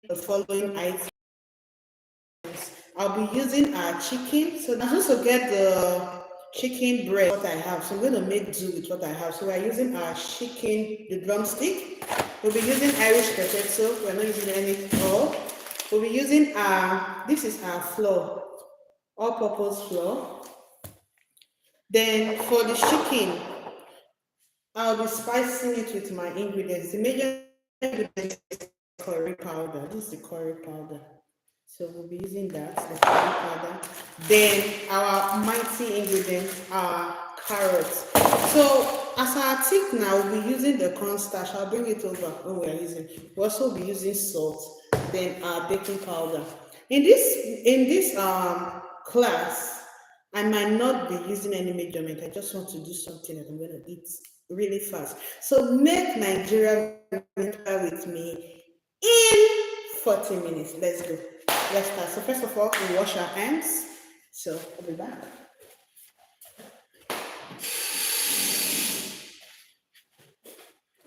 the following items. I'll be using our chicken. So I'm supposed to get the chicken breast, what I have. So I'm going to make do with what I have. So we're using our chicken, the drumstick. We'll be using Irish potato. We're not using any oil. We'll be using this is our flour, all-purpose flour. Then for the chicken, I'll be spicing it with my ingredients. The major ingredients is curry powder. This is the curry powder. So we'll be using that, the curry powder. Then our mighty ingredients are carrots. So as our tick now, we'll be using the cornstarch. I'll bring it over when we are using. We'll also be using salt, then our baking powder. In this class, I might not be using any measurement. I just want to do something that I'm going to eat really fast. So make Nigeria with me in 40 minutes. Let's go. Let's start. So first of all, we wash our hands. So I'll be back.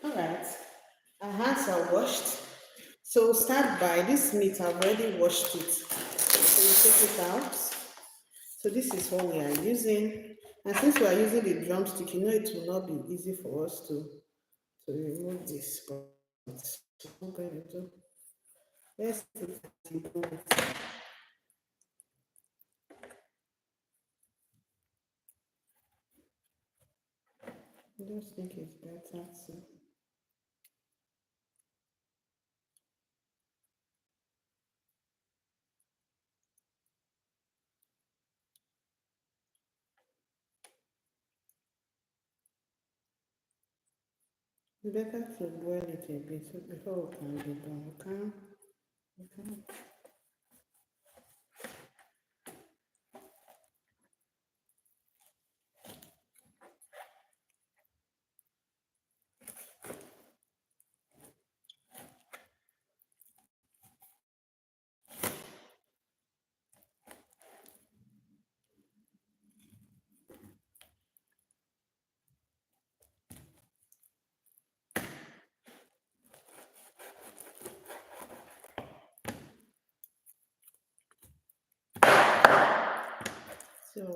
All right. Our hands are washed. So start by this meat. I've already washed it. So you take it out. So this is what we are using. And since we are using the drumstick, you know it will not be easy for us to remove this. But I'm going to do. Let's see if I can do it. I just think it's better to. It's better to boil it a bit so before we can be done. We can. So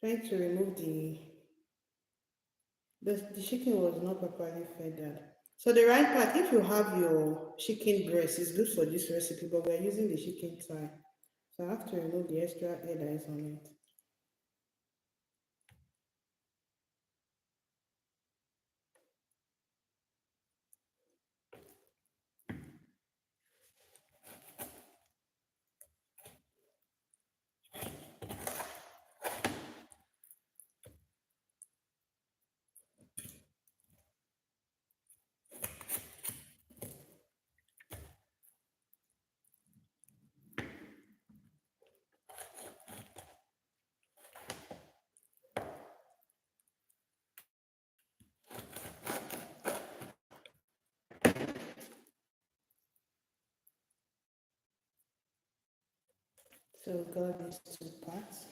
trying to remove the chicken was not properly feathered. So the right part, if you have your chicken breast, is good for this recipe, but we're using the chicken thigh. So I have to remove the extra hair that is on it. So we got these two parts.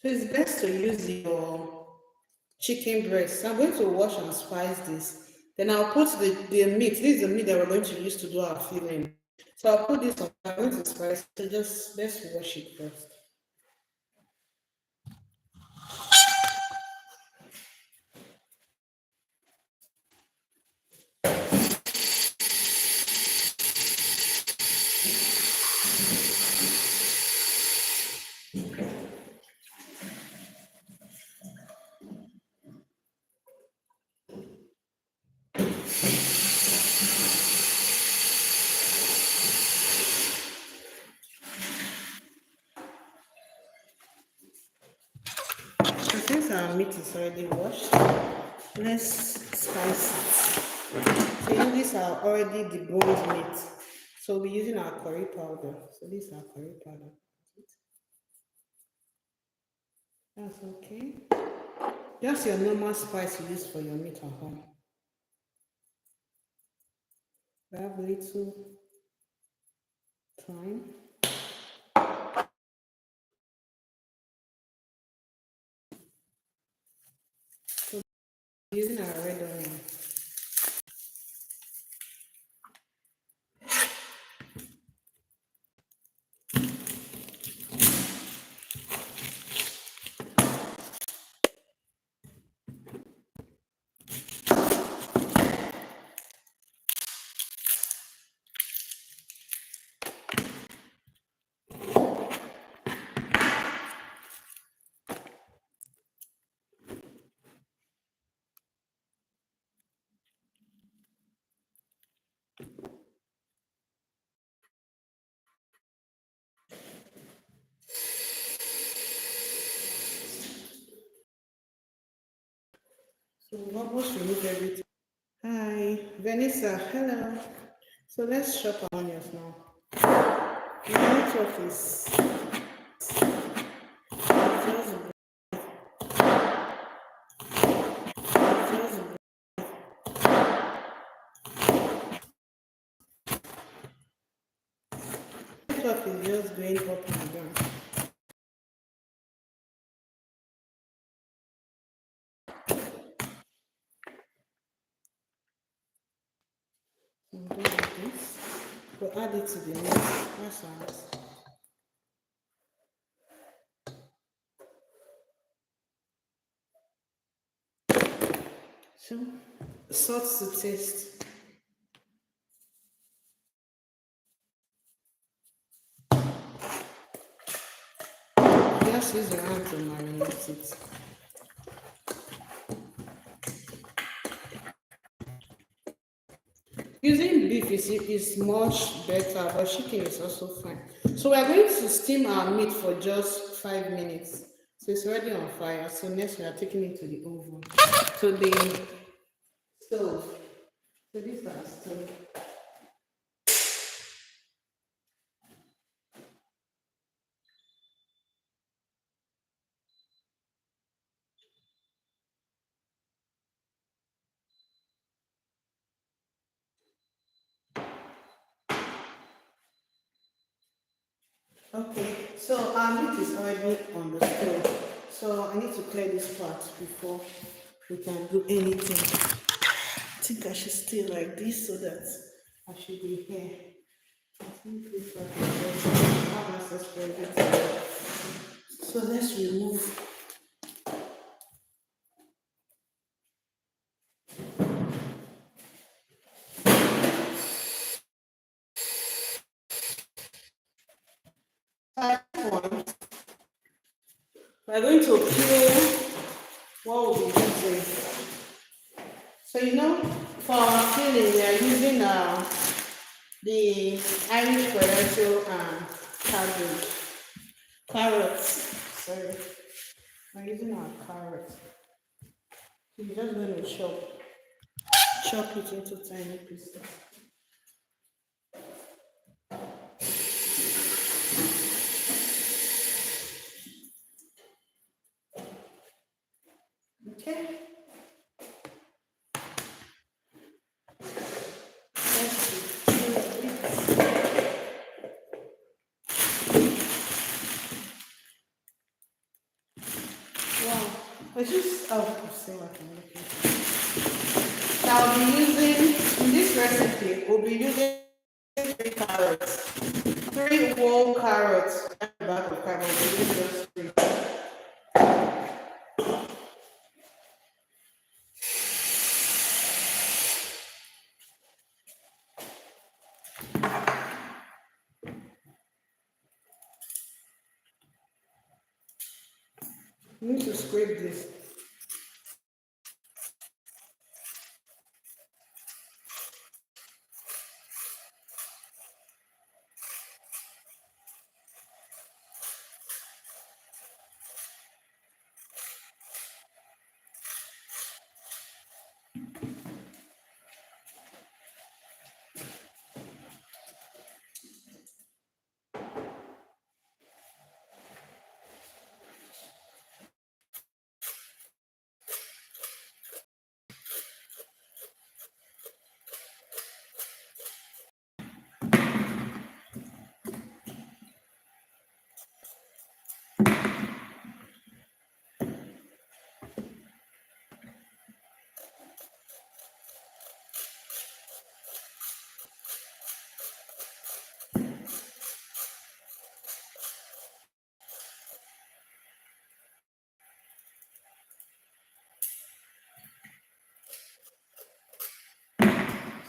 So it's best to use your chicken breast. So I'm going to wash and spice this. Then I'll put the meat. This is the meat that we're going to use to do our filling. So I'll put this on. I'm going to spice. So just let's wash it first. So since our meat is already washed, let's spice it. So you know these are already deboned meat. So we're using our curry powder. So this is our curry powder. That's okay. Just your normal spice you use for your meat at home. We have a little thyme. So using our red onion. So we almost remove everything. Hi, Vanessa. Hello. So let's chop our onions now. The network is just just network is just going up and down. So we'll do like this. We'll add it to the mix. That's all. So salt to taste. Just use your hand to marinate it. Using beef is much better, but chicken is also fine. So we are going to steam our meat for just 5 minutes. So it's already on fire. So next we are taking it to the oven. So the stove. So this is our stove. Okay, so our meat is already on the stove. So I need to clear this part before we can do anything. I think I should stay like this so that I should be here. I think this part is ready. I have access to everything. So let's remove. We're going to peel what we'll be using. So you know, for our filling, we are using the Irish potato and cabbage, carrots. Sorry, we're using our carrots. So you're just going to chop it into tiny pieces. Okay. Let's just, oh, see what I'm looking for. So I'll be using, in this recipe, we'll be using 3 carrots, 3 whole carrots, and a bag of carrots. We'll use those 3. You need to scrape this.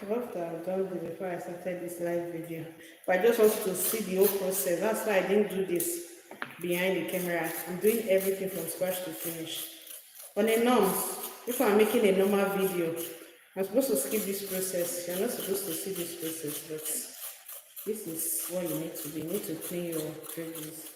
So after I've done this before I started this live video, but I just want to see the whole process. That's why I didn't do this behind the camera. I'm doing everything from scratch to finish. On a norm, if I'm making a normal video, I'm supposed to skip this process. You're not supposed to see this process, but this is what you need to do. You need to clean your veggies.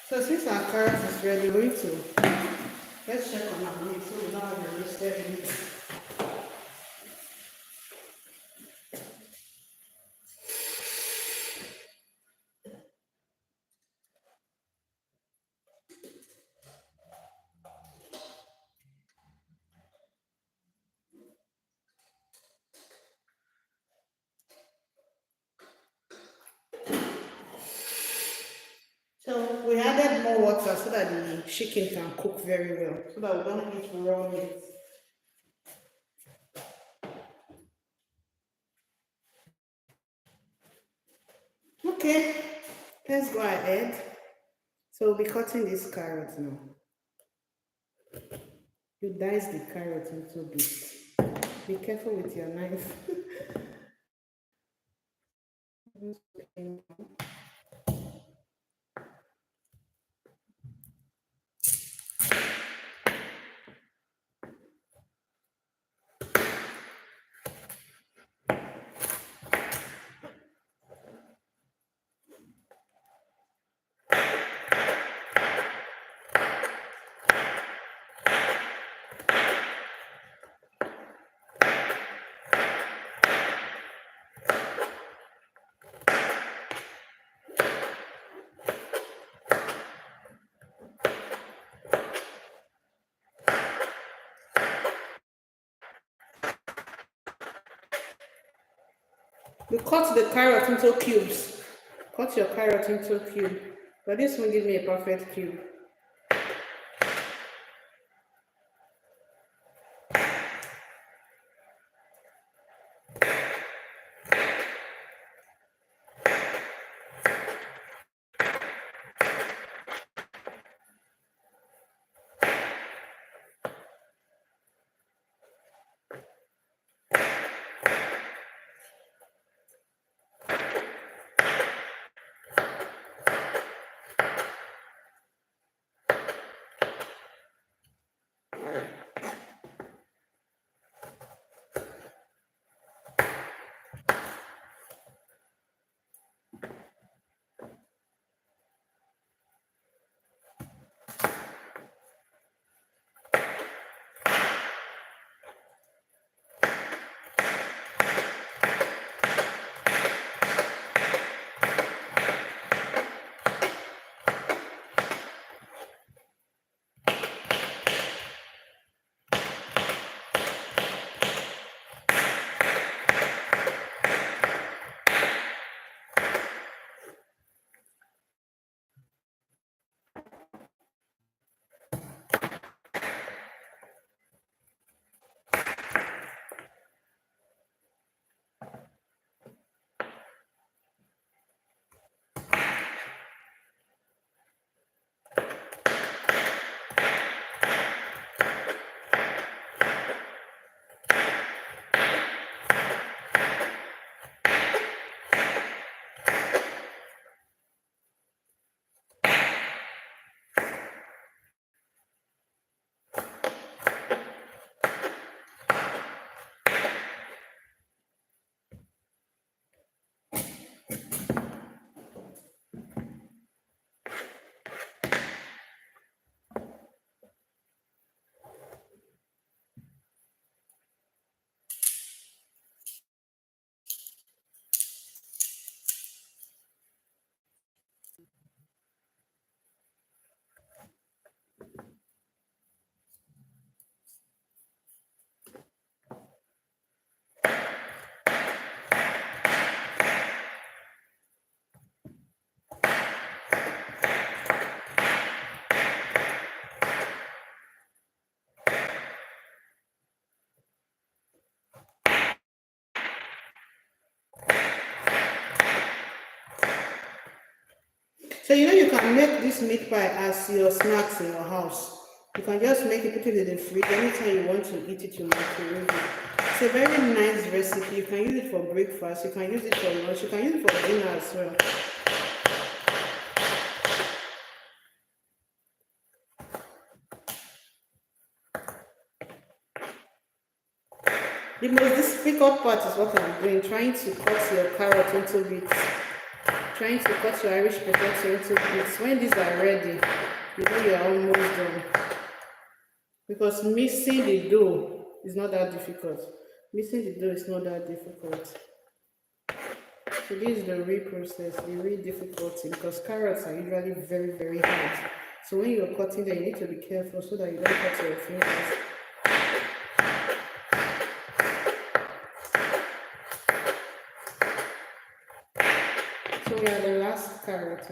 So since our carrot is ready, we need to let's check on our meat so we don't have a roasted meat. So we added more water so that the chicken can cook very well, so that we don't eat raw meat. Okay, let's go ahead. So we'll be cutting this carrot now. You dice the carrot into bits. Be careful with your knife. You cut the carrot into cubes. Cut your carrot into a cube. But this won't give me a perfect cube. So you know you can make this meat pie as your snacks in your house. You can just make it, put it in the fridge. Anytime you want to eat it, you microwave it. It's a very nice recipe. You can use it for breakfast. You can use it for lunch. You can use it for dinner as well. The most difficult part is what I'm doing, trying to cut your carrot into bits, trying to cut your Irish potato into bits. When these are ready, you know you're almost done. Because mixing the dough is not that difficult. Mixing the dough is not that difficult. So this is the real process, the real difficulty, because carrots are usually very, very hard. So when you're cutting them, you need to be careful so that you don't cut your fingers. So we are the last carrot.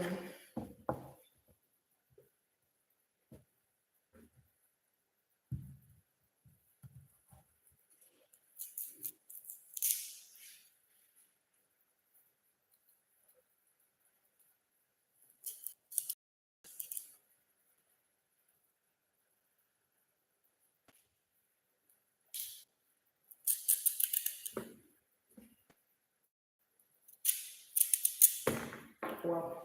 Wow.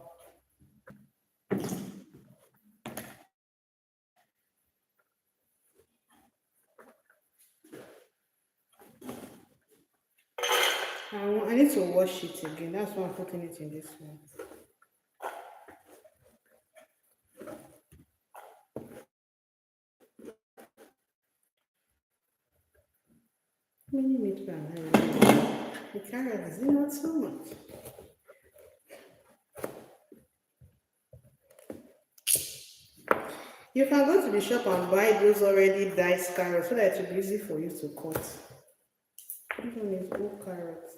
I need to wash it again. That's why I'm putting it in this one. Many meat the carrot is not so much. You can go to the shop and buy those already diced carrots so that it will be easy for you to cut. This one is whole carrots.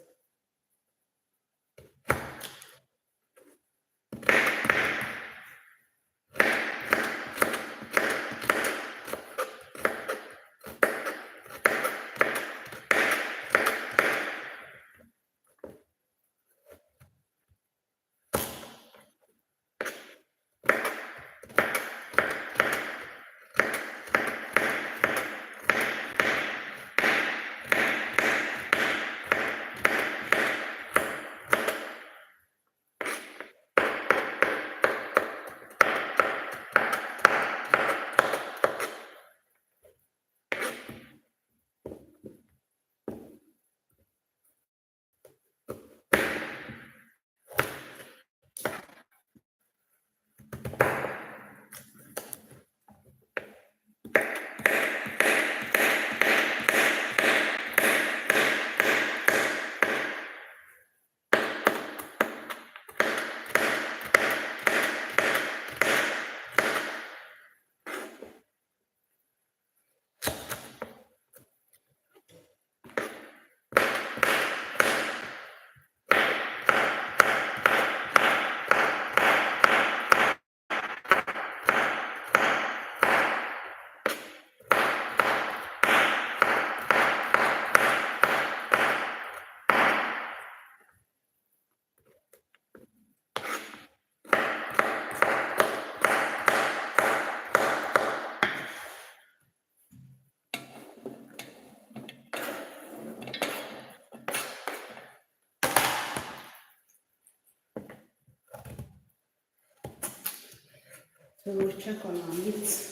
So we'll check on our meat.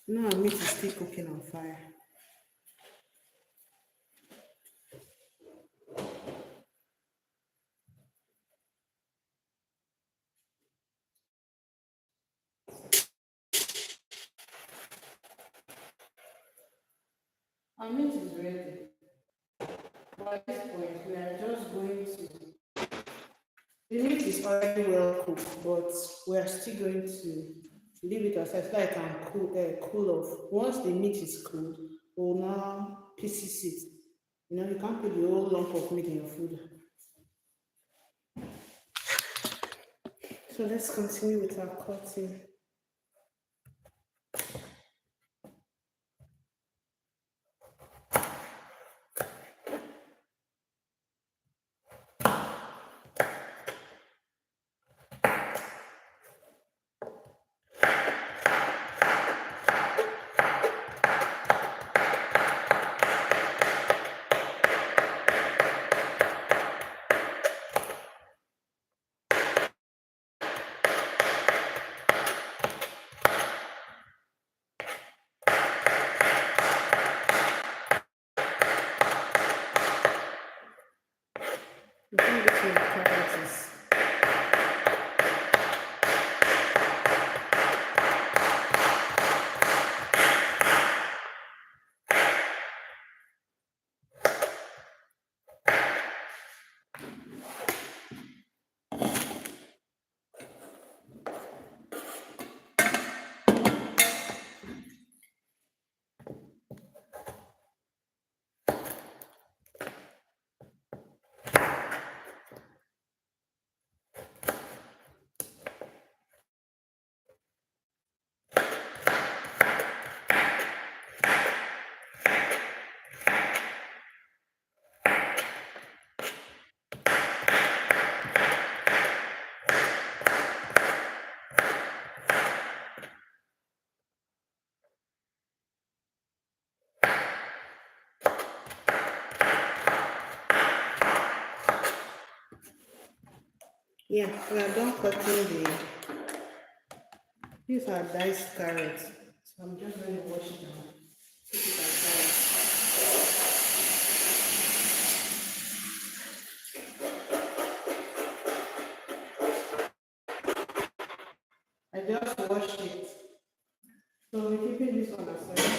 No, our meat is still cooking on fire. Our meat is ready. But at this point, we are just going to. The meat is already well cooked, but we are still going to leave it aside so that it can cool off. Once the meat is cooled, we'll now pieces it. You know, you can't put the whole lump of meat in your food. So let's continue with our cutting. You think this one carrot is. Yeah, we are done cutting the. These are diced carrots. So I'm just going to wash it down. Put it aside. I just washed it. So we're keeping this one aside.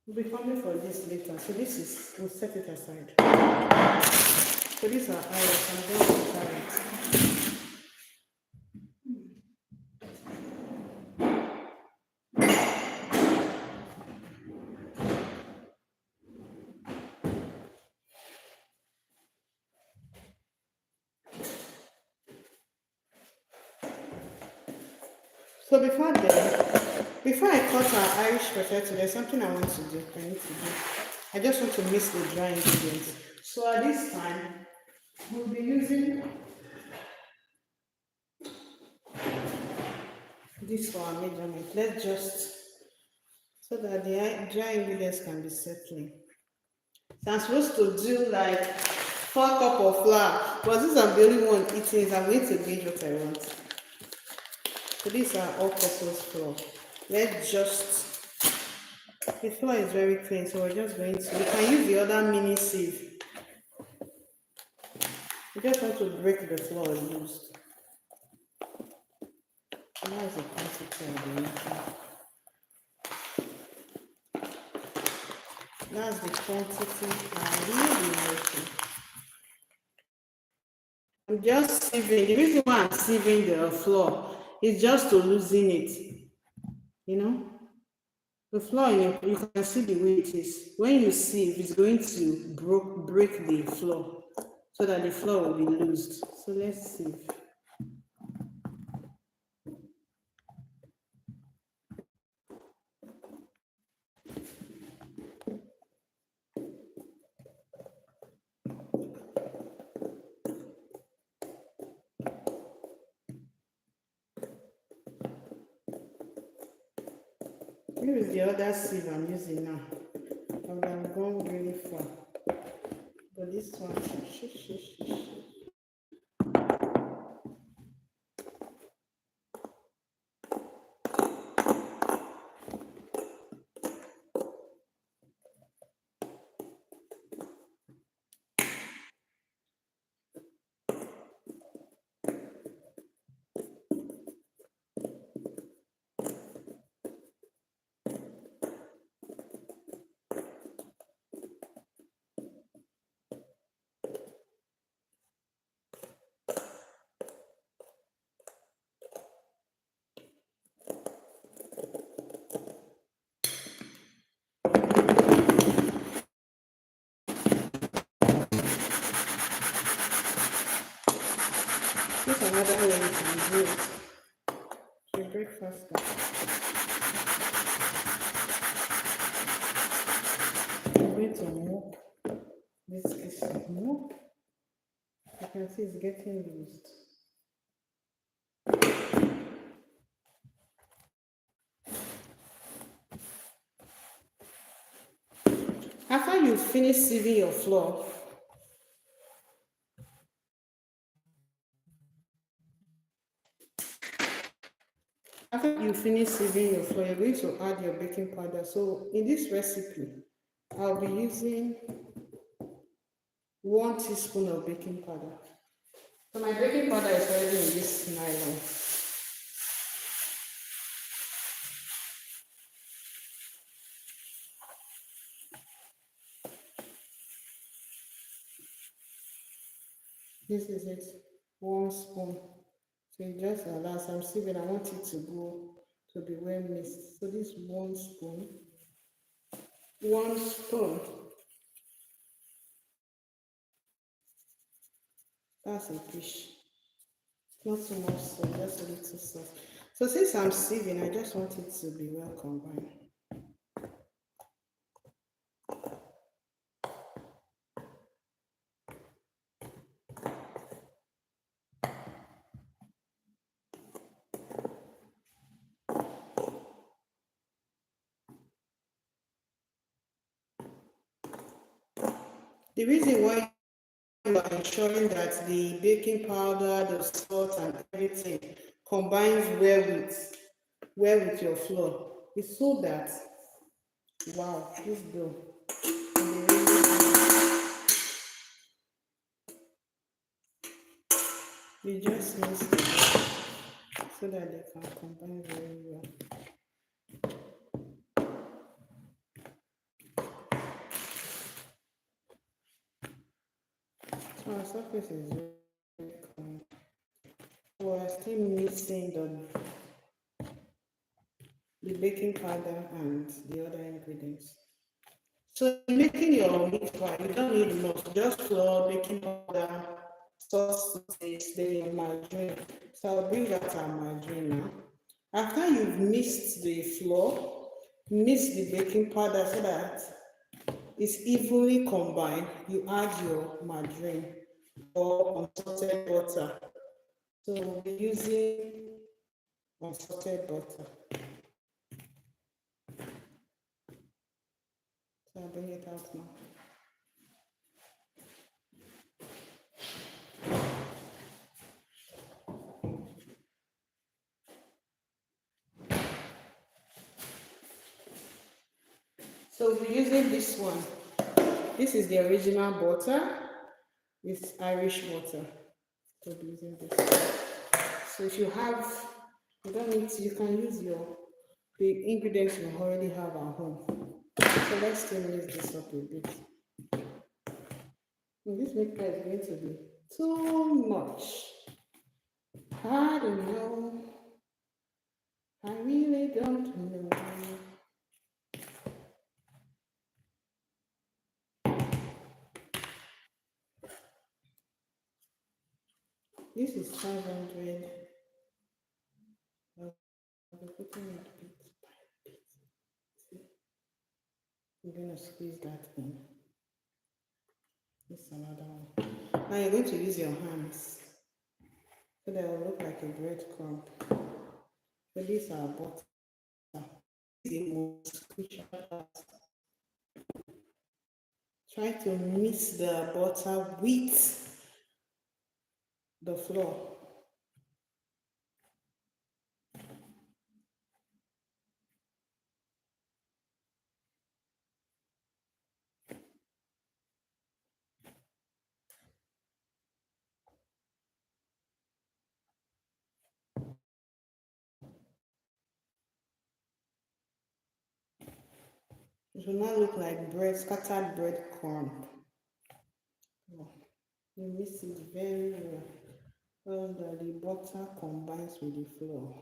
We'll be coming for this later. So this is, we'll set it aside. So these are carrots. I'm going to carrots. So before I cut our Irish potato, there's something I want to do. I need to do. I just want to mix the dry ingredients. So at this time, we'll be using this for our measurement. Let's just, so that the dry ingredients can be settling. So I'm supposed to do like 4 cups of flour, but since I'm the only one eating it, I'm going to gauge what I want. So these are all-purpose flour. Let's just, the flour is very clean, so we're just going to, we can use the other mini sieve. We just want to break the flour loose. That's the quantity of the making. That's the quantity I'm really making. I'm just sieving. The reason why I'm sieving the flour is just to loosen it. You know, the flour, you can see the way it is. When you sieve, it's going to break the flour so that the flour will be loosed. So let's sieve. Here is the other sieve I'm using now. I've gone really far. But this one, this is another way you can do it. To break faster. I'm going to mop. This is mop. You can see it's getting loose. After you finish sieving your flour, After you finish sieving your flour, you're going to add your baking powder. So in this recipe, I'll be using 1 teaspoon of baking powder. So my baking powder is already in this nylon. This is it, 1 spoon. So you just allow some sieving. I want it to be well mixed. So this 1 spoon, 1 spoon. That's a fish. Not too much salt, just a little salt. So since I'm sieving, I just want it to be well combined. The reason why you are ensuring that the baking powder, the salt, and everything combines well with your flour is so that, wow, this dough will be really good. You just mix it so that they can combine very well. So our surface is very clean. We're still mixing the baking powder and the other ingredients. So in making your meat pie, you don't need much, just flour, baking powder, sauces, then your margarine. So I'll bring out our margarine now. After you've mixed the flour, mix the baking powder so that it's evenly combined. You add your margarine or unsalted butter. So we'll be using unsalted butter. So I'll bring it out now. So we're using this one. This is the original butter. It's Irish butter. So we're using this. So if you don't need to, you can use the ingredients you already have at home. So let's still mix this up a bit. And this meat pie is going to be too much. I don't know. I really don't know. This is 500. I'll be putting it bit by bit. See, I'm going to squeeze that in. This is another one. Now you're going to use your hands so that it will look like a breadcrumb. So these are butter. This is the most crucial part. Try to mix the butter with the flour. It will not look like scattered breadcrumb. You mix it very well so that the butter combines with the flour.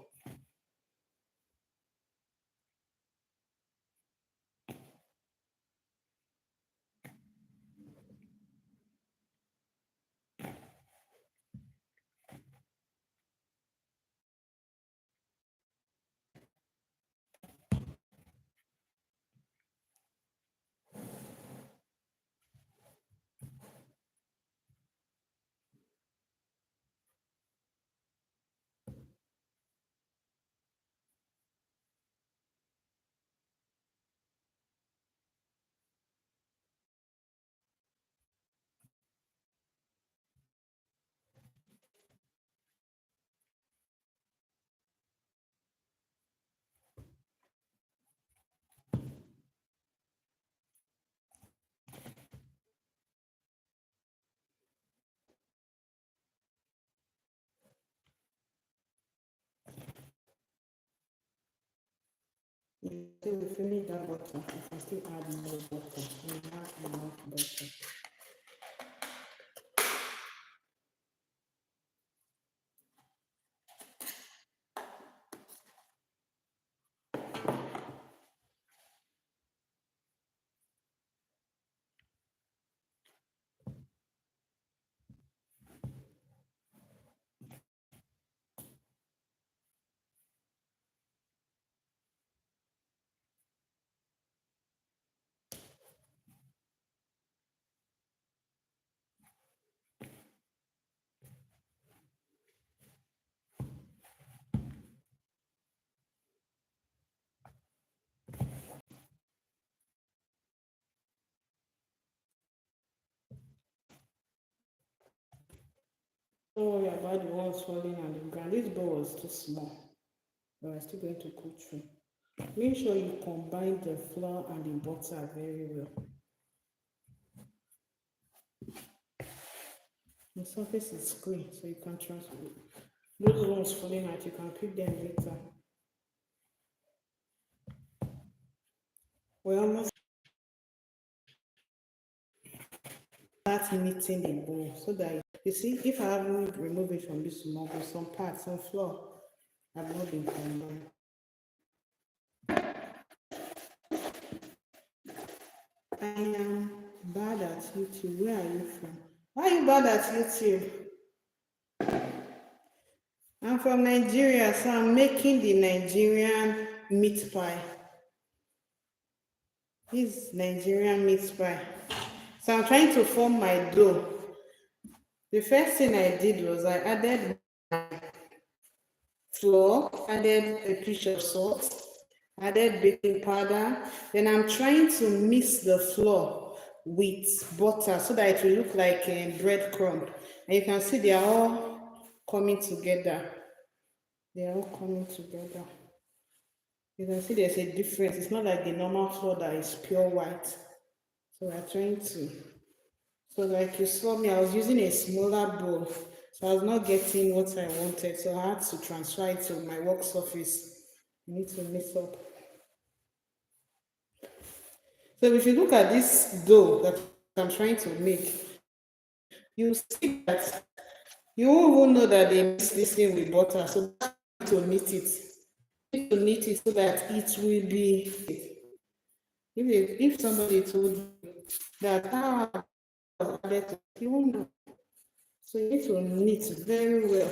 still refilling that butter. You can still add more butter. You have enough butter. Don't worry about the ones falling on the ground. This bowl was too small, but I'm still going to go through. Make sure you combine the flour and the butter very well. The surface is clean, so you can transfer those ones falling out. You can pick them later. We almost start kneading the bowl so that you see, if I haven't removed it from this small bowl, some parts, some flour have not been combined. I am bad at YouTube. Where are you from? Why are you bad at YouTube? I'm from Nigeria, so I'm making the Nigerian meat pie. This Nigerian meat pie. So I'm trying to form my dough. The first thing I did was I added flour, added a pinch of salt, added baking powder. Then I'm trying to mix the flour with butter so that it will look like a breadcrumb. And you can see they are all coming together. They are all coming together. You can see there's a difference. It's not like the normal flour that is pure white. So we're trying to. So like you saw me, I was using a smaller bowl. So I was not getting what I wanted. So I had to transfer it to my work surface. I need to mix up. So if you look at this dough that I'm trying to make, you see that you won't even know that they mix this thing with butter. So you need to knead it. You need to knead it so that it will be. If somebody told you that you won't know. So you need to knead very well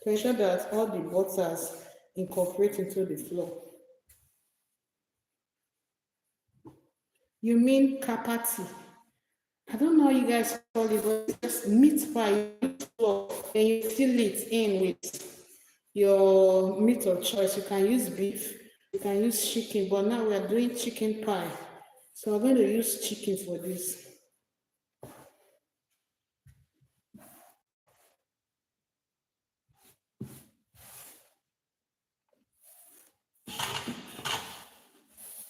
to ensure that all the butters incorporate into the flour. You mean kapati? I don't know how you guys call it, but it's just meat pie flour, and you fill it in with your meat of choice. You can use beef, you can use chicken, but now we are doing chicken pie. So I'm going to use chicken for this.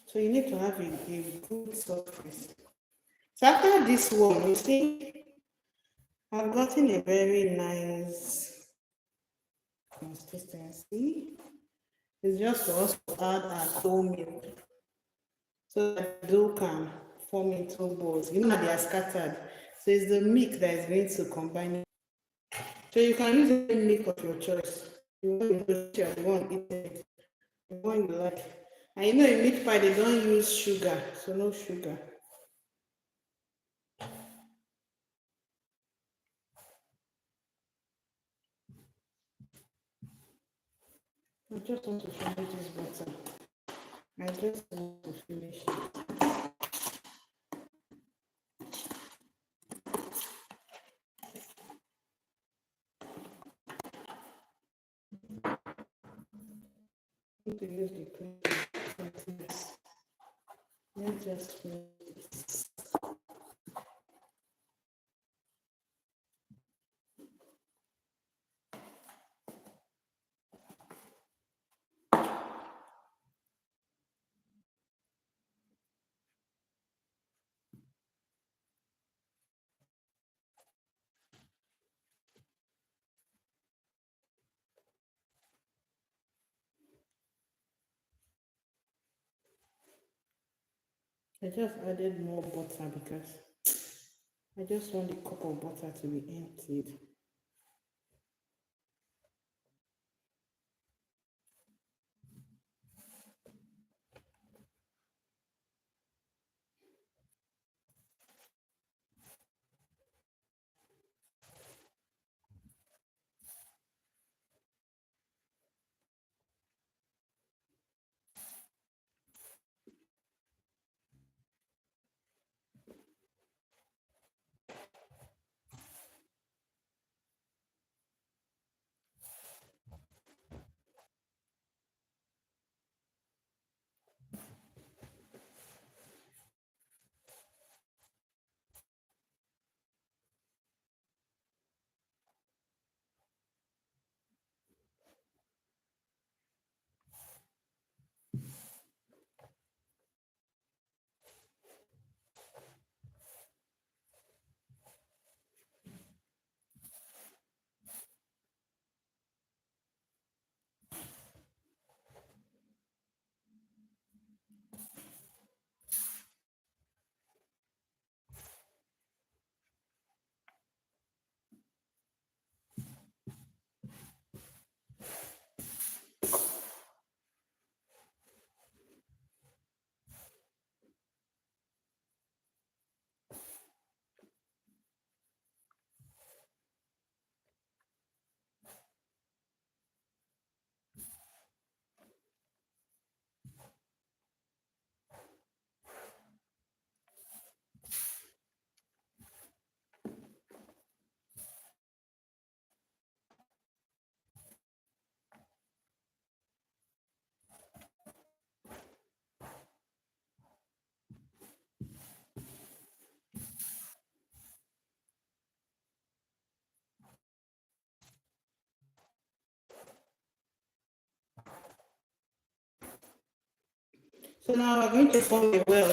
So you need to have a good surface. So after this one, you see, I've gotten a very nice consistency. It's just for us to add our whole milk so that the dough can form into balls. You know, they are scattered. So it's the milk that is going to combine it. So you can use any milk of your choice. You want the one eating it, the one you like. And you know, in meat pie, they don't use sugar, so no sugar. I just want to finish this butter. I just want to finish it. I need to use the cream like this. Let's just finish this. I just added more butter because I just want the cup of butter to be emptied. So now we're going to form a well.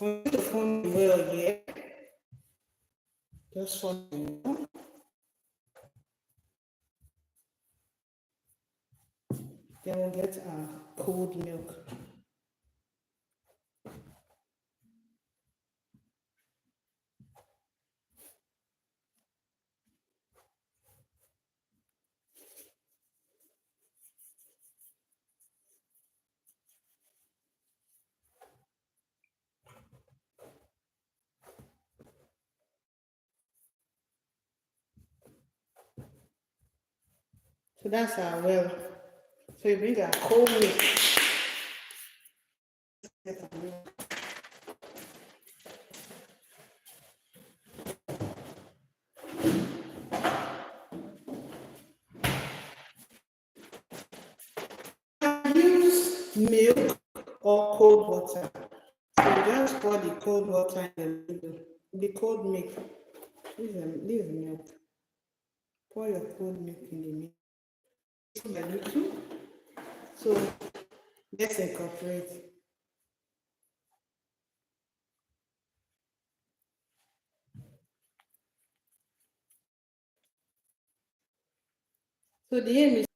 We're going to form a well here. Just form a well. Then we'll get our cold milk. So that's our well. So you bring our cold milk. Use milk or cold water. So just pour the cold water in the middle. The cold milk. This is milk. Pour your cold milk in the middle. A little. So let's incorporate. So the aim is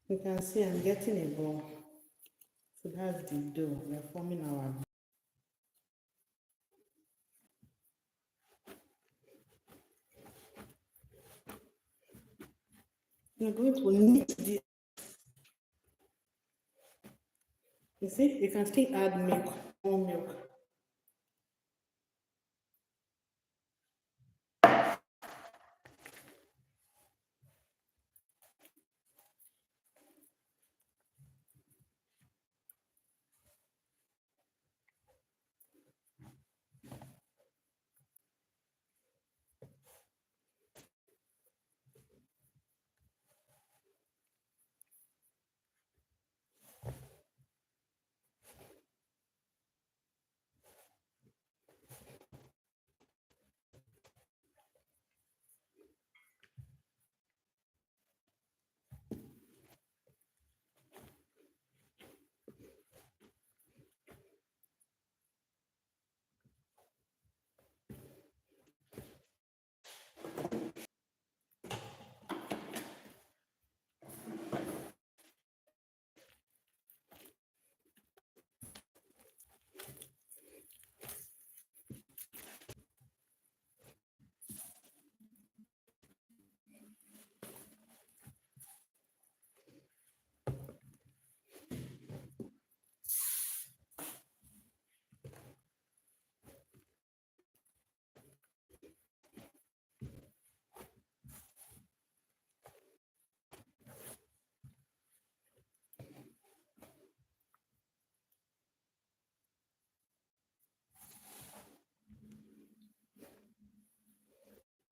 you can see I'm getting a ball. So that's the dough. We're forming our. You're going to knead this. You see, you can still add milk, more milk.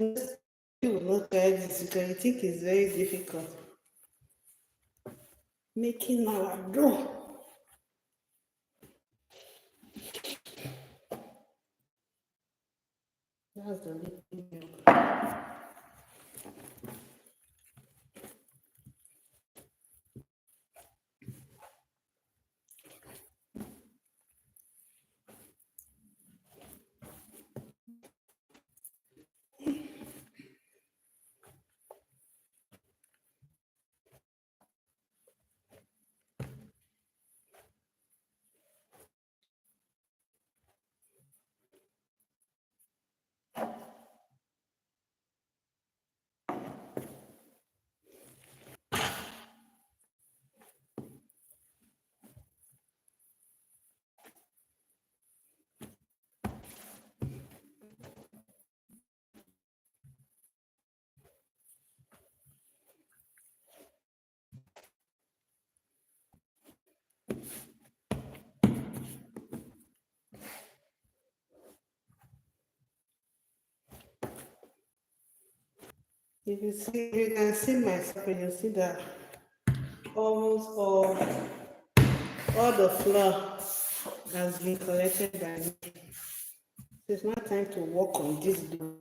You will not try this because you think it's very difficult. Making our dough. That's the liquid milk. If you can see myself, you see that almost all the flour has been collected by me. It's not time to work on this dough.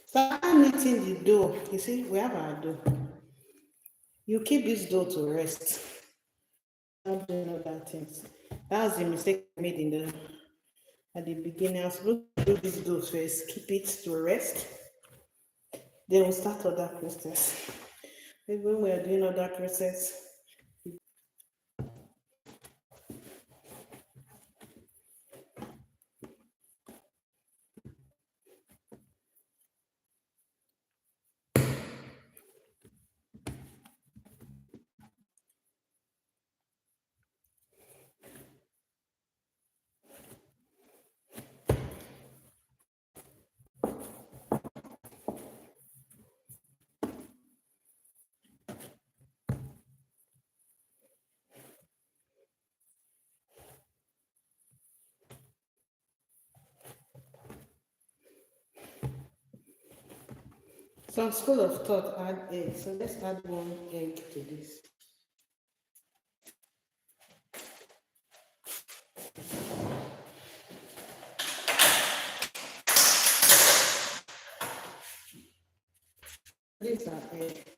So I'm kneading the dough. You see, we have our dough. You keep this dough to rest. Not doing other things. That was the mistake I made at the beginning. I was supposed to do this dough first, keep it to rest. Then we'll start other process. Maybe when we are doing other process. Some school of thought add egg. So let's add one egg to this. This is our egg.